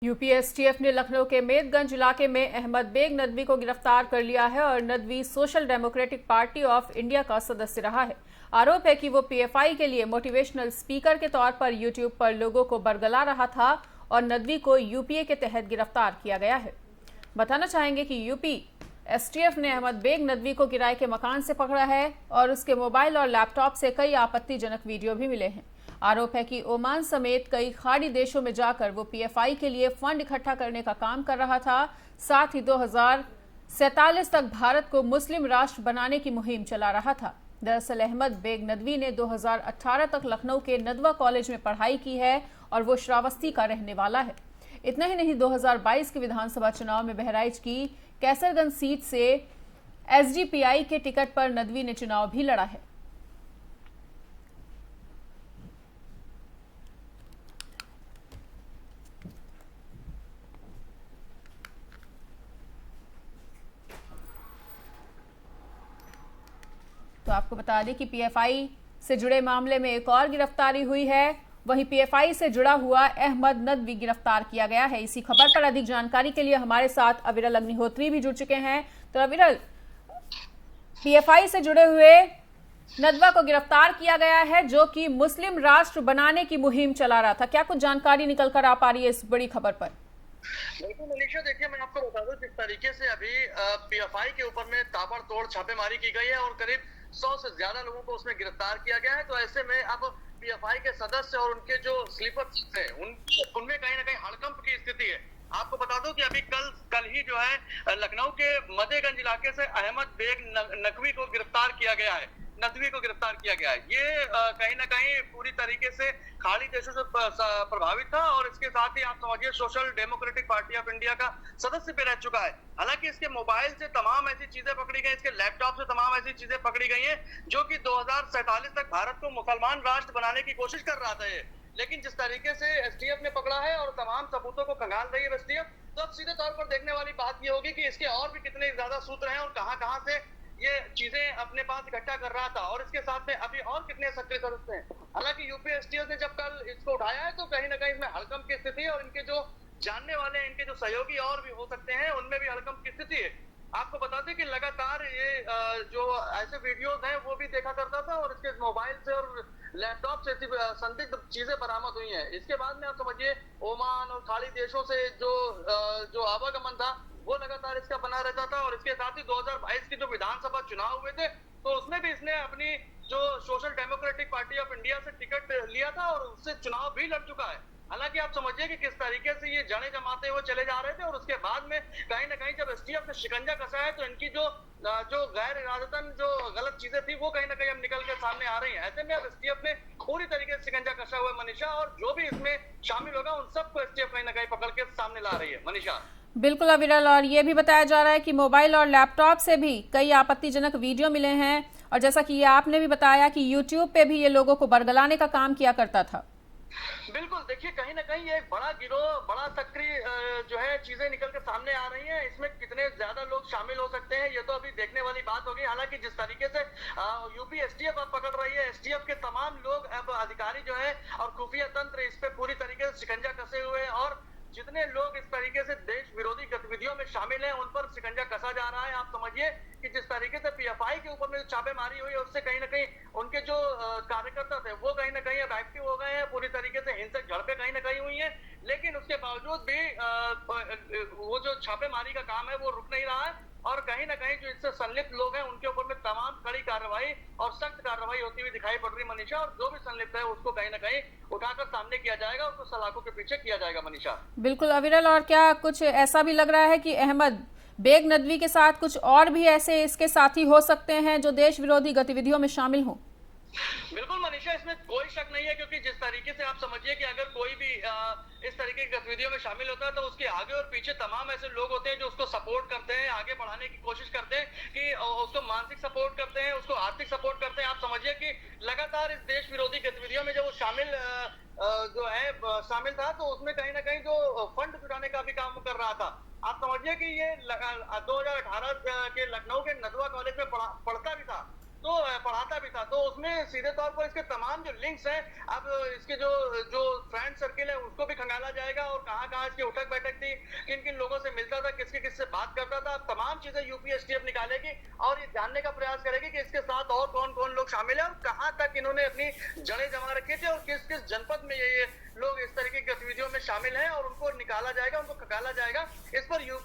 UP STF ने लखनऊ के मेदगंज इलाके में अहमद बेग नदवी को गिरफ्तार कर लिया है और Nadvi social democratic party of India का सदस्य रहा है। आरोप है कि वो पीएफआई के लिए मोटिवेशनल स्पीकर के तौर पर यूट्यूब पर लोगों को बरगला रहा था और नदवी को यूपीए के तहत गिरफ्तार किया गया है। बताना चाहेंगे कि यूपी एसटीएफ ने अहमद बेग नदवी को किराए के मकान से पकड़ा है और उसके मोबाइल और लैपटॉप से कई आपत्तिजनक वीडियो भी मिले हैं। आरोप है कि ओमान समेत कई खाड़ी देशों में जाकर वो पीएफआई के लिए फंड इकट्ठा करने का काम कर रहा था। साथ ही 2047 तक भारत को मुस्लिम राष्ट्र बनाने की मुहिम चला रहा था। दरअसल अहमद बेग नदवी ने 2018 तक लखनऊ के नदवा कॉलेज में पढ़ाई की है और वो श्रावस्ती का रहने वाला है। इतना ही नहीं, 2022 के विधानसभा चुनाव में बहराइच की कैसरगंज सीट से एसडीपीआई के टिकट पर नदवी ने चुनाव भी लड़ा है। तो आपको बता दें कि पीएफआई से जुड़े मामले में एक और गिरफ्तारी हुई है। वहीं पीएफआई से जुड़ा हुआ अहमद नदवी गिरफ्तार किया गया है। इसी खबर पर अधिक जानकारी के लिए हमारे साथ अविरल अग्निहोत्री भी जुड़ चुके हैं। तो अविरल, पीएफआई से जुड़े हुए नदवा को गिरफ्तार किया गया है जो कि मुस्लिम राष्ट्र बनाने की मुहिम चला रहा था। क्या कुछ जानकारी निकल कर आ पा रही है इस बड़ी खबर पर? बिल्कुल मनीषा, देखिए मैं आपको बता दूं जिस तरीके से अभी पीएफआई के ऊपर में ताबड़तोड़ छापेमारी की गई है और करीब 100 से ज्यादा लोगों को उसमें गिरफ्तार किया गया है। तो ऐसे में अब पीएफआई के सदस्य और उनके जो स्लीपर हैं उनमें कहीं ना कहीं हड़कंप की स्थिति है। आपको बता दूं कि अभी कल ही जो है लखनऊ के मदेगंज इलाके से अहमद बेग नकवी को गिरफ्तार किया गया है, नदवी को गिरफ्तार किया गया है। ये कहीं ना कहीं पूरी तरीके से खाड़ी देशों से प्रभावित था और इसके साथ ही आप समझिए social democratic party of India का सदस्य भी रह चुका है। हालांकि इसके मोबाइल से तमाम ऐसी चीजें पकड़ी गई, इसके लैपटॉप से तमाम ऐसी चीजें पकड़ी गई हैं जो कि 2047 तक भारत को मुसलमान राष्ट्र बनाने की कोशिश कर रहा था ये। लेकिन जिस तरीके से एसटीएफ ने पकड़ा है और तमाम सबूतों को खंगाल रही है एसटीएफ, तो अब सीधे तौर पर देखने वाली बात ये होगी कि इसके और भी कितने ज्यादा सूत्र हैं और कहां से ये चीजें अपने पास इकट्ठा कर रहा था और इसके साथ में अभी और कितने सक्रिय सदस्य हैं। हालांकि यूपी एसटीएफ ने जब कल इसको उठाया है तो कहीं ना कहीं इसमें हड़कंप की स्थिति है और इनके जो जानने वाले हैं, इनके जो सहयोगी और भी हो सकते हैं, उनमें भी हड़कंप की स्थिति है। आपको बता दें कि लगातार ये जो ऐसे वीडियोस हैं वो भी देखा करता था और इसके मोबाइल से और लैपटॉप से संदिग्ध चीजें बरामद हुई हैं। इसके बाद में आप समझिए ओमान और खाड़ी देशों से जो आवागमन था वो लगातार इसका बना रहता था और इसके साथ ही 2022 के जो विधानसभा चुनाव हुए थे तो उसमें भी इसने अपनी जो social democratic party of India से टिकट लिया था और उससे चुनाव भी लड़ चुका है। हालांकि आप समझिए कि किस तरीके से ये जड़ें जमाते हुए चले जा रहे थे और उसके बाद में कहीं ना कहीं जब एसटीएफ ने शिकंजा कसा है तो इनकी जो गैर इरादतन जो गलत चीजें थी वो कहीं ना कहीं अब निकल के सामने आ रही है। ऐसे में अब एसटीएफ ने पूरी तरीके से शिकंजा कसा हुआ है मनीषा, और जो भी इसमें शामिल होगा उन सबको एसटीएफ कहीं ना कहीं पकड़ के सामने ला रही है मनीषा। बिल्कुल अविरल, और ये भी बताया जा रहा है कि मोबाइल और लैपटॉप से भी कई आपत्तिजनक वीडियो मिले हैं और जैसा कि ये आपने भी बताया कि यूट्यूब पे भी ये लोगों को बरगलाने का काम किया करता था। बिल्कुल, देखिए कहीं ना कहीं ये एक बड़ा गिरोह, बड़ा सक्रिय जो है चीजें निकल के सामने आ रही हैं। इसमें कितने ज्यादा लोग शामिल हो सकते हैं ये तो अभी देखने वाली बात होगी। हालांकि जिस तरीके से यूपी एसटीएफ अब पकड़ रही है, एसटीएफ के तमाम लोग अब अधिकारी जो है और खुफिया तंत्र इस पे पूरी तरीके से शिकंजा कसे हुए हैं और जितने लोग इस तरीके से देश विरोधी गतिविधियों में शामिल हैं उन पर शिकंजा कसा जा रहा है। आप समझिए कि जिस तरीके से पीएफआई के ऊपर में जो छापेमारी हुई है उससे कहीं ना कहीं उनके जो कार्यकर्ता थे वो कहीं ना कहीं अब एक्टिव हो गए हैं, पूरी तरीके से हिंसक झड़पें कहीं ना कहीं हुई हैं। लेकिन उसके बावजूद भी वो जो छापेमारी का काम है वो रुक नहीं रहा है और कहीं ना कहीं जो इससे संलिप्त लोग हैं उनके ऊपर में तमाम कड़ी कार्रवाई और सख्त कार्रवाई होती हुई दिखाई पड़ रही है मनीषा, और जो भी संलिप्त है उसको कहीं ना कहीं उठाकर सामने किया जाएगा, उसको सलाखों के पीछे किया जाएगा मनीषा। बिल्कुल अविरल, और क्या कुछ ऐसा भी लग रहा है कि अहमद बेग नदवी के साथ कुछ और भी ऐसे इसके साथी हो सकते हैं जो देश विरोधी गतिविधियों में शामिल हों? बिल्कुल मनीषा, इसमें कोई शक नहीं है क्योंकि जिस तरीके से आप समझिए कि अगर कोई भी इस तरीके की गतिविधियों में शामिल होता है तो उसके आगे और पीछे तमाम ऐसे लोग होते हैं जो उसको सपोर्ट करते हैं, आगे बढ़ाने की कोशिश करते हैं, कि उसको मानसिक सपोर्ट करते हैं, उसको आर्थिक सपोर्ट करते हैं। आप समझिए कि लगातार इस देश विरोधी गतिविधियों में जब वो शामिल था तो उसमें कहीं ना कहीं जो फंड जुटाने का भी काम कर रहा था। आप समझिए कि ये 2018 के लखनऊ के नदवा कॉलेज में पढ़ता भी था तो पढ़ाता भी था। तो उसमें सीधे तौर पर इसके तमाम जो लिंक्स हैं, अब इसके जो जो फ्रेंड सर्किल है उसको भी खंगाला जाएगा, और कहाँ इसकी उठक बैठक थी, किन किन लोगों से मिलता था, किससे बात करता था, तमाम चीजें यूपीएसटीएफ निकालेगी और ये जानने का प्रयास करेगी कि इसके साथ और कौन कौन लोग शामिल है और कहाँ तक इन्होंने अपनी जड़ें जमा रखी थी और किस किस जनपद में ये लोग इस तरीके की गतिविधियों में शामिल हैं, और उनको निकाला जाएगा, उनको खंगाला जाएगा। इस पर जो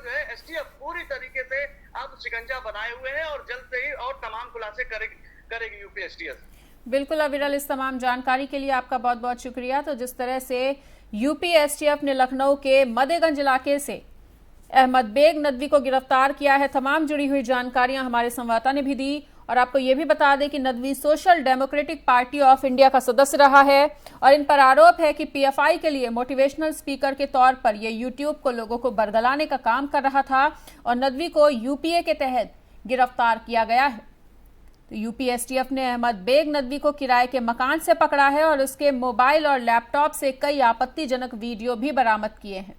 है एसटीएफ पूरी तरीके से अब शिकंजा बनाए हुए हैं और जल्द से ही और तमाम खुलासे करेगी यूपी एसटीएफ। बिल्कुल अविरल, इस तमाम जानकारी के लिए आपका बहुत बहुत शुक्रिया। तो जिस तरह से यूपी एसटीएफ ने लखनऊ के मदेगंज इलाके से अहमद बेग नदवी को गिरफ्तार किया है, तमाम जुड़ी हुई जानकारियां हमारे संवाददाता ने भी दी। और आपको ये भी बता दें कि Nadvi social democratic party of India का सदस्य रहा है और इन पर आरोप है कि पीएफआई के लिए मोटिवेशनल स्पीकर के तौर पर ये यूट्यूब को लोगों को बरगलाने का काम कर रहा था और नदवी को यूपीए के तहत गिरफ्तार किया गया है। तो यूपी एसटीएफ ने अहमद बेग नदवी को किराए के मकान से पकड़ा है और उसके मोबाइल और लैपटॉप से कई आपत्तिजनक वीडियो भी बरामद किए हैं।